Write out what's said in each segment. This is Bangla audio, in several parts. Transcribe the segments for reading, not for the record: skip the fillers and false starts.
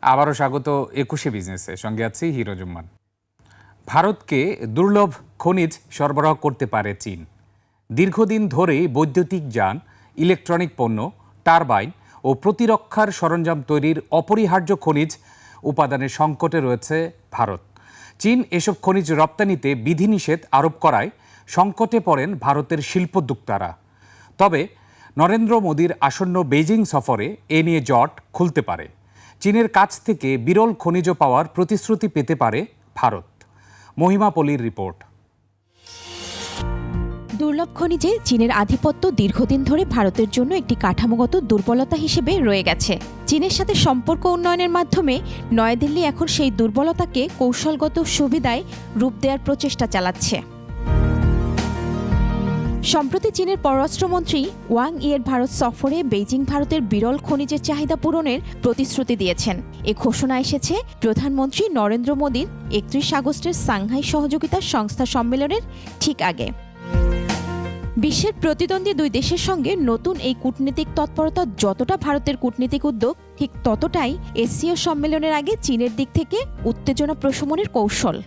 আবারও স্বাগত ২১শে বিজনেসে, সঙ্গে আছি হিরো জুম্মান। ভারতকে দুর্লভ খনিজ সরবরাহ করতে পারে চীন। দীর্ঘদিন ধরেই বৈদ্যুতিক যান, ইলেকট্রনিক পণ্য, টারবাইন ও প্রতিরক্ষার সরঞ্জাম তৈরির অপরিহার্য খনিজ উপাদানের সংকটে রয়েছে ভারত। চীন এসব খনিজ রপ্তানিতে বিধিনিষেধ আরোপ করায় সংকটে পড়েন ভারতের শিল্পোদ্যোক্তারা। তবে নরেন্দ্র মোদীর আসন্ন বেইজিং সফরে এ নিয়ে জট খুলতে পারে। চীনের কাছ থেকে বিরল খনিজ পাওয়ার প্রতিশ্রুতি পেতে পারে ভারত। মহিমা পলির রিপোর্ট। দুর্লভ খনিজে চীনের আধিপত্য দীর্ঘদিন ধরে ভারতের জন্য একটি কাঠামোগত দুর্বলতা হিসেবে রয়ে গেছে। চীনের সাথে সম্পর্ক উন্নয়নের মাধ্যমে নয়াদিল্লি এখন সেই দুর্বলতাকে কৌশলগত সুবিধায় রূপ দেওয়ার প্রচেষ্টা চালাচ্ছে। সম্প্রতি চীনের পররাষ্ট্রমন্ত্রী ওয়াং ইয়ের ভারত সফরে বেইজিং ভারতের বিরল খনিজের চাহিদা পূরণের প্রতিশ্রুতি দিয়েছেন। এ ঘোষণা এসেছে প্রধানমন্ত্রী নরেন্দ্র মোদীর ৩১ আগস্টের সাংহাই সহযোগিতা সংস্থা সম্মেলনের ঠিক আগে। বিশ্বের প্রতিদ্বন্দ্বী দুই দেশের সঙ্গে নতুন এই কূটনীতিক তৎপরতা যতটা ভারতের কূটনীতিক উদ্যোগ, ঠিক ততটাই এসসিও সম্মেলনের আগে চীনের দিক থেকে উত্তেজনা প্রশমনের কৌশল।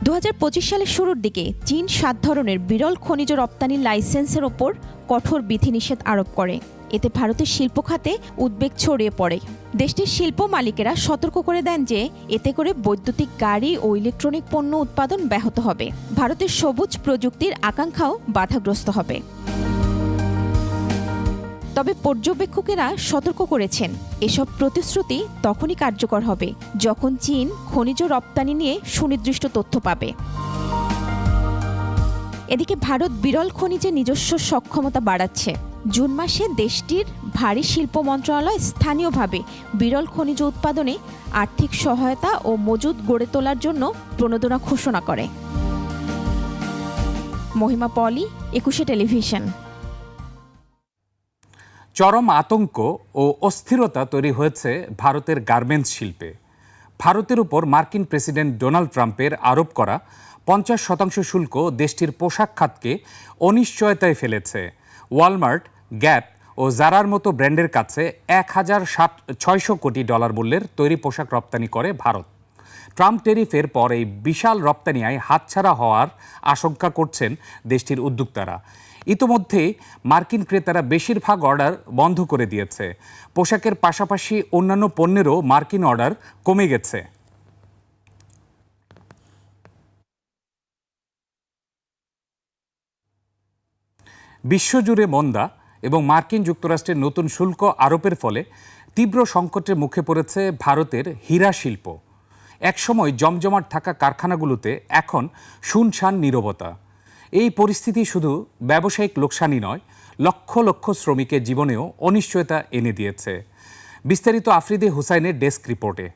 ২০২৫ সালের শুরুর দিকে চীন ৭ ধরনের বিরল খনিজ রপ্তানির লাইসেন্সের ওপর কঠোর বিধিনিষেধ আরোপ করে। এতে ভারতের শিল্প খাতে উদ্বেগ ছড়িয়ে পড়ে। দেশটির শিল্প মালিকেরা সতর্ক করে দেন যে এতে করে বৈদ্যুতিক গাড়ি ও ইলেকট্রনিক পণ্য উৎপাদন ব্যাহত হবে। ভারতের সবুজ প্রযুক্তির আকাঙ্ক্ষাও বাধাগ্রস্ত হবে। তবে পর্যবেক্ষকেরা সতর্ক করেছেন, এসব প্রতিশ্রুতি তখনই কার্যকর হবে যখন চীন খনিজ রপ্তানি নিয়ে সুনির্দিষ্ট তথ্য পাবে। এদিকে ভারত বিরল খনিজে নিজস্ব সক্ষমতা বাড়াচ্ছে। জুন মাসে দেশটির ভারী শিল্প মন্ত্রণালয় স্থানীয়ভাবে বিরল খনিজ উৎপাদনে আর্থিক সহায়তা ও মজুদ গড়ে তোলার জন্য প্রণোদনা ঘোষণা করে। মহিমা পলি, ২১শে টেলিভিশন। চরম আতঙ্ক ও অস্থিরতা তৈরি হয়েছে ভারতের গার্মেন্টস শিল্পে। ভারতের উপর মার্কিন প্রেসিডেন্ট ডোনাল্ড ট্রাম্পের আরোপ করা ৫০% শুল্ক দেশটির পোশাক খাতকে অনিশ্চয়তায় ফেলেছে। ওয়ালমার্ট, গ্যাপ ও জারার মতো ব্র্যান্ডের কাছে $১,৬০০ কোটি মূল্যের তৈরি পোশাক রপ্তানি করে ভারত। ট্রাম্প ট্যারিফের পর এই বিশাল রপ্তানি আয় হাতছাড়া হওয়ার আশঙ্কা করছেন দেশটির উদ্যোক্তারা। ইতোমধ্যে মার্কিন ক্রেতারা বেশিরভাগ অর্ডার বন্ধ করে দিয়েছে। পোশাকের পাশাপাশি অন্যান্য পণ্যেরও মার্কিন অর্ডার কমে গেছে। বিশ্বজুড়ে মন্দা এবং মার্কিন যুক্তরাষ্ট্রের নতুন শুল্ক আরোপের ফলে তীব্র সংকটের মুখে পড়েছে ভারতের হীরা শিল্প। একসময় জমজমাট থাকা কারখানাগুলোতে এখন শুনশান নীরবতা। এই পরিস্থিতি শুধু ব্যবসায়িক লোকসানই নয়, লক্ষ লক্ষ শ্রমিকের জীবনেও অনিশ্চয়তা এনে দিয়েছে। বিস্তারিত আফ্রিদি হুসাইনের ডেস্ক রিপোর্টে।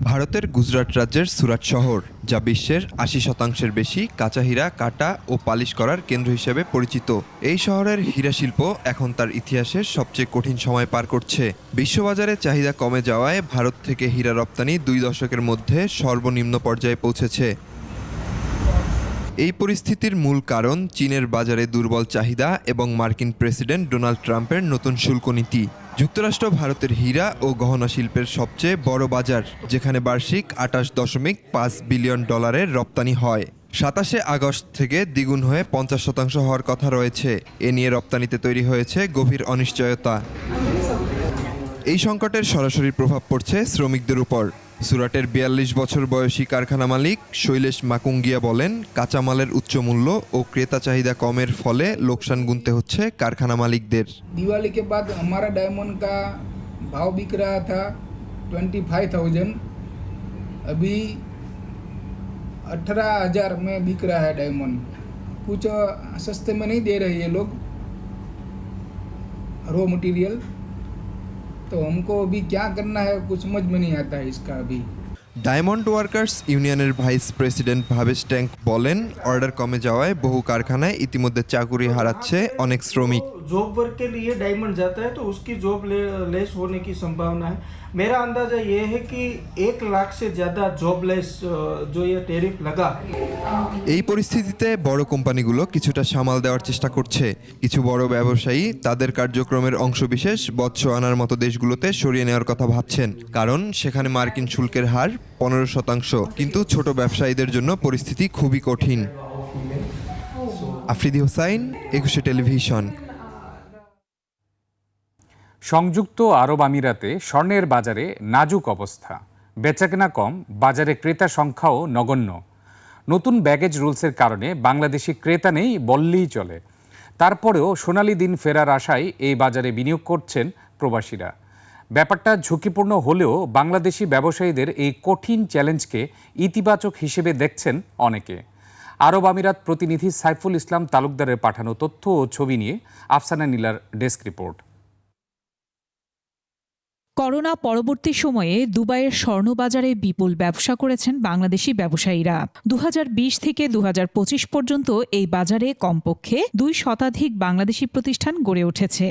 ভারতের গুজরাট রাজ্যের সুরাট শহর, যা বিশ্বের ৮০% বেশি কাঁচা হীরা কাটা ও পালিশ করার কেন্দ্র হিসেবে পরিচিত, এই শহরের হীরা শিল্প এখন তার ইতিহাসের সবচেয়ে কঠিন সময় পার করছে। বিশ্ববাজারে চাহিদা কমে যাওয়ায় ভারত থেকে হীরা রপ্তানি ২ দশকের মধ্যে সর্বনিম্ন পর্যায়ে পৌঁছেছে। এই পরিস্থিতির মূল কারণ চীনের বাজারে দুর্বল চাহিদা এবং মার্কিন প্রেসিডেন্ট ডোনাল্ড ট্রাম্পের নতুন শুল্ক নীতি। যুক্তরাষ্ট্র ভারতের হীরা ও গহনা শিল্পের সবচেয়ে বড় বাজার, যেখানে বার্ষিক $২৮.৫ বিলিয়ন রপ্তানি হয়। ২৭শে আগস্ট থেকে দ্বিগুণ হয়ে ৫০% হওয়ার কথা রয়েছে। এ নিয়ে রপ্তানিতে তৈরি হয়েছে গভীর অনিশ্চয়তা। এই সংকটের সরাসরি প্রভাব পড়ছে শ্রমিকদের উপর। সুরাটের ৪২ বছর বয়সী কারখানা মালিক শৈলেশ মাকুঙ্গিয়া বলেন, কাঁচামালের উচ্চ মূল্য ও ক্রেতা চাহিদা কমের ফলে লোকসান গুনতে হচ্ছে কারখানা মালিকদের। दिवाली के बाद हमारा डायमंड का भाव बिक रहा था 25,000, अभी 18,000 में बिक रहा है डायमंड। कुछ सस्ते में नहीं दे रहे ये लोग रॉ मटेरियल, तो हमको अभी क्या करना है कुछ समझ में नहीं आता है इसका अभी। ডায়মন্ড ওয়ার্কার্স ইউনিয়নের ভাইস প্রেসিডেন্ট ভাবেশ ট্যাঙ্ক বলেন, অর্ডার কমে যাওয়ায় বহু কারখানায় ইতিমধ্যে চাকুরি হারাচ্ছে অনেক শ্রমিক। जॉब वर्क के लिए डायमंड जाता है तो उसकी जॉब लेस होने की संभावना है। मेरा अंदाज़ा ये है कि 1 लाख से ज़्यादा जॉबलेस जो ये टैरिफ लगा। এই পরিস্থিতিতে বড় কোম্পানিগুলো কিছুটা সামাল দেওয়ার চেষ্টা করছে। কিছু বড় ব্যবসায়ী তাদের কার্যক্রমের অংশবিশেষ বতসোয়ানার মতো দেশগুলোতে সরিয়ে নেওয়ার কথা ভাবছেন, কারণ সেখানে মার্কিন শুল্কের হার 15%। কিন্তু ছোট ব্যবসায়ীদের জন্য পরিস্থিতি খুবই কঠিন। আফ্রিদি হোসাইন, একুশে টেলিভিশন। সংযুক্ত আরব আমিরাতে স্বর্ণের বাজারে নাজুক অবস্থা, বেচাকেনা কম, বাজারে ক্রেতা সংখ্যাও নগণ্য। নতুন ব্যাগেজ রুলসের কারণে বাংলাদেশি ক্রেতা নেই বললেই চলে। তারপরেও সোনালী দিন ফেরার আশায় এই বাজারে বিনিয়োগ করছেন প্রবাসীরা। ব্যাপারটা ঝুঁকিপূর্ণ হলেও বাংলাদেশি ব্যবসায়ীদের এই কঠিন চ্যালেঞ্জকে ইতিবাচক হিসেবে দেখছেন অনেকে। আরব আমিরাত প্রতিনিধি সাইফুল ইসলাম তালুকদারের পাঠানো তথ্য ও ছবি নিয়ে আফসানা নীলার ডেস্ক রিপোর্ট। করোনা পরবর্তী সময়ে দুবাইয়ের স্বর্ণবাজারে বিপুল ব্যবসা করেছেন বাংলাদেশি ব্যবসায়ীরা। 2020 থেকে 2025 পর্যন্ত এই বাজারে কমপক্ষে 2 শতাধিক বাংলাদেশি প্রতিষ্ঠান গড়ে উঠেছে।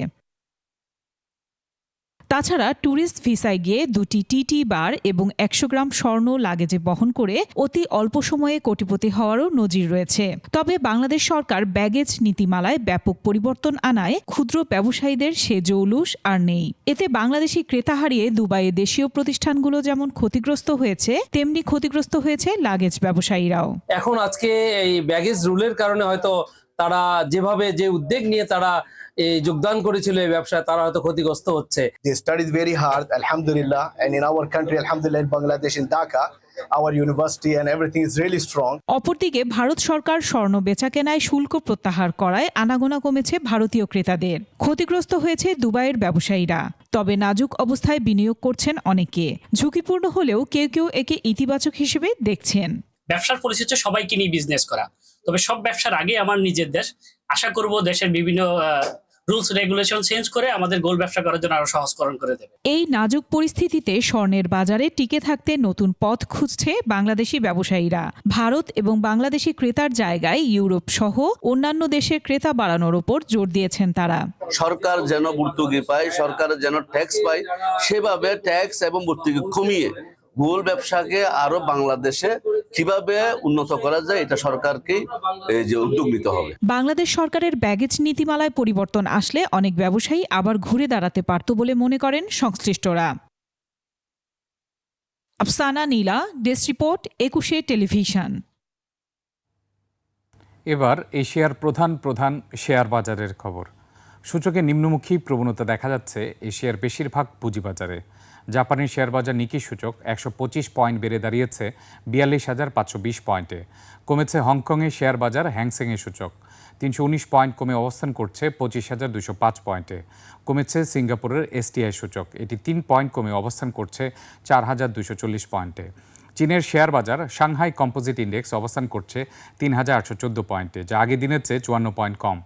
তাছাড়া ট্যুরিস্ট ভিসায় গিয়ে 2টি টিটি বার এবং 100 গ্রাম স্বর্ণ লাগেজে বহন করে অতি অল্প সময়ে কোটিপতি হওয়ারও নজির রয়েছে। তবে বাংলাদেশ সরকার ব্যাগেজ নীতিমালায় ব্যাপক পরিবর্তন আনায় ক্ষুদ্র ব্যবসায়ীদের সে জৌলুস আর নেই। এতে বাংলাদেশি ক্রেতা হারিয়ে দুবাইয়ে দেশীয় প্রতিষ্ঠানগুলো যেমন ক্ষতিগ্রস্ত হয়েছে, তেমনি ক্ষতিগ্রস্ত হয়েছে লাগেজ ব্যবসায়ীরাও। এখন আজকে এই ব্যাগেজ রুলের কারণে হয়তো তারা যেভাবে যে উদ্যোগ নিয়ে তারা এই যোগদান করেছিল এই ব্যবসায়, তারা হয়তো ক্ষতিগ্রস্ত হচ্ছে। They studied very hard, alhamdulillah, and in our country, alhamdulillah, in Bangladesh, in Dhaka, our university and everything is really strong. অপরদিকে ভারত সরকার স্বর্ণ বেচাকেনায় শুল্ক প্রত্যাহার করায় আনাগোনা কমেছে ভারতীয় ক্রেতাদের। ক্ষতিগ্রস্ত হয়েছে দুবাইয়ের ব্যবসায়ীরা। তবে নাজুক অবস্থায় বিনিয়োগ করছেন অনেকে। ঝুঁকিপূর্ণ হলেও কেউ কেউ একে ইতিবাচক হিসেবে দেখছেন। ব্যবসার পরিস্থিতি সবাইকে নিয়ে বিজনেস করা, তবে সব ব্যবসার আগে আমার নিজের দেশ। আশা করব দেশের বিভিন্ন রুলস রেগুলেশন চেঞ্জ করে আমাদের গোল ব্যবসা করার জন্য আরো সহজকরণ করে দেবে। এই নাজুক পরিস্থিতিতে স্বর্ণের বাজারে টিকে থাকতে নতুন পথ খুঁজছে বাংলাদেশি ব্যবসায়ীরা। ভারত এবং বাংলাদেশি ক্রেতার জায়গায় ইউরোপ সহ অন্যান্য দেশের ক্রেতা বাড়ানোর উপর জোর দিয়েছেন তারা। সরকার যেন ভর্তুকি পায়, সরকার যেন ট্যাক্স পায়, সেভাবে ট্যাক্স এবং ভর্তুকি কমিয়ে গোল ব্যবসাকে আরো বাংলাদেশে কিভাবে উন্নত করা যায় এটা সরকারকেই যে উদ্যোগ নিতে হবে। বাংলাদেশ সরকারের ব্যাগেজ নীতিমালায় পরিবর্তন আসলে অনেক ব্যবসায়ী আবার ঘুরে দাঁড়াতে পারত বলে মনে করেন সংশ্লিষ্টরা। আফসানা নীলা, ডেস্ক রিপোর্ট, একুশে টেলিভিশন। এবার এশিয়ার প্রধান শেয়ার বাজারের খবর। সূচকে নিম্নমুখী প্রবণতা দেখা যাচ্ছে এশিয়ার বেশিরভাগ পুঁজিবাজারে। জাপানের শেয়ার বাজার নিকি সূচক 125 পয়েন্ট বেড়ে দাঁড়িয়েছে 42,520 পয়েন্টে। কমেছে হংকংয়ের শেয়ার বাজার হ্যাংসেংয়ের সূচক 319 পয়েন্ট কমে অবস্থান করছে 25,205 পয়েন্টে। কমেছে সিঙ্গাপুরের এসটিআই সূচক, এটি 3 পয়েন্ট কমে অবস্থান করছে 4,240 পয়েন্টে। চীনের শেয়ার বাজার সাংহাই কম্পোজিট ইন্ডেক্স অবস্থান করছে 3,814 পয়েন্টে, যা আগের দিনের চেয়ে 54 পয়েন্ট কম।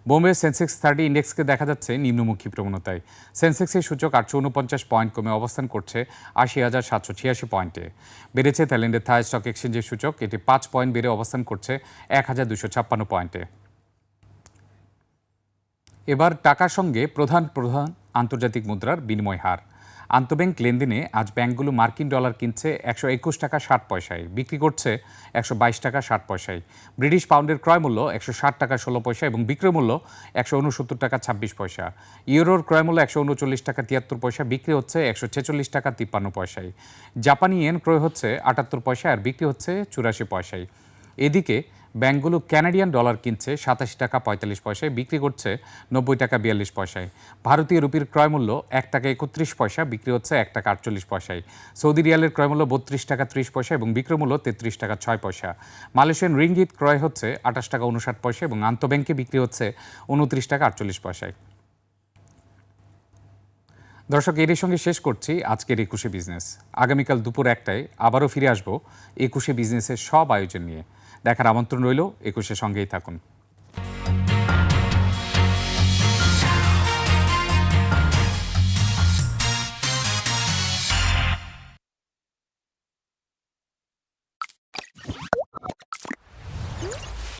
বোম্বে সেন্সেক্স 30 ইন্ডেক্সকে দেখা যাচ্ছে নিম্নমুখী প্রবণতায়। সেন্সেক্সের সূচক 849 পয়েন্ট কমে অবস্থান করছে 80,786 পয়েন্টে। বেড়েছে থাইল্যান্ডের থাই স্টক এক্সচেঞ্জের সূচক, এটি 5 পয়েন্ট বেড়ে অবস্থান করছে 1,256 পয়েন্টে। এবার টাকার সঙ্গে প্রধান আন্তর্জাতিক মুদ্রার বিনিময় হার। আন্তঃব্যাংক লেনদেনে আজ ব্যাংকগুলো মার্কিন ডলার কিনছে 121 টাকা 60 পয়সায়, বিক্রি করছে 122 টাকা 60 পয়সায়। ব্রিটিশ পাউন্ডের ক্রয় মূল্য 160 টাকা 16 পয়সা এবং বিক্রয় মূল্য 169 টাকা 26 পয়সা। ইউরোর ক্রয় মূল্য 139 টাকা 73 পয়সা, বিক্রি হচ্ছে 146 টাকা 53 পয়সায়। জাপানি ইয়েন ক্রয় হচ্ছে 78 পয়সা আর বিক্রি হচ্ছে 84 পয়সায়। এদিকে ব্যাংকগুলো ক্যানাডিয়ান ডলার কিনছে 87 টাকা 45 পয়সায়, বিক্রি করছে 90 টাকা 42 পয়সায়। ভারতীয় রুপির ক্রয় মূল্য 1 টাকা 31 পয়সা, বিক্রি হচ্ছে 1 টাকা 48 পয়সায়। সৌদি রিয়ালের ক্রয় মূল্য 32 টাকা 30 পয়সা এবং বিক্রয় মূল্য 33 টাকা 6 পয়সা। মালয়েশিয়ান রিঙ্গিত ক্রয় হচ্ছে 28 টাকা 59 পয়সা এবং আন্তঃব্যাংকে বিক্রি হচ্ছে 29 টাকা 48 পয়সায়। দর্শক, এরই সঙ্গে শেষ করছি আজকের একুশে বিজনেস। আগামীকাল দুপুর 1টায় আবারও ফিরে আসবো একুশে বিজনেসের সব আয়োজন নিয়ে। দেখার আমন্ত্রণ রইল, একুশের সঙ্গেই থাকুন।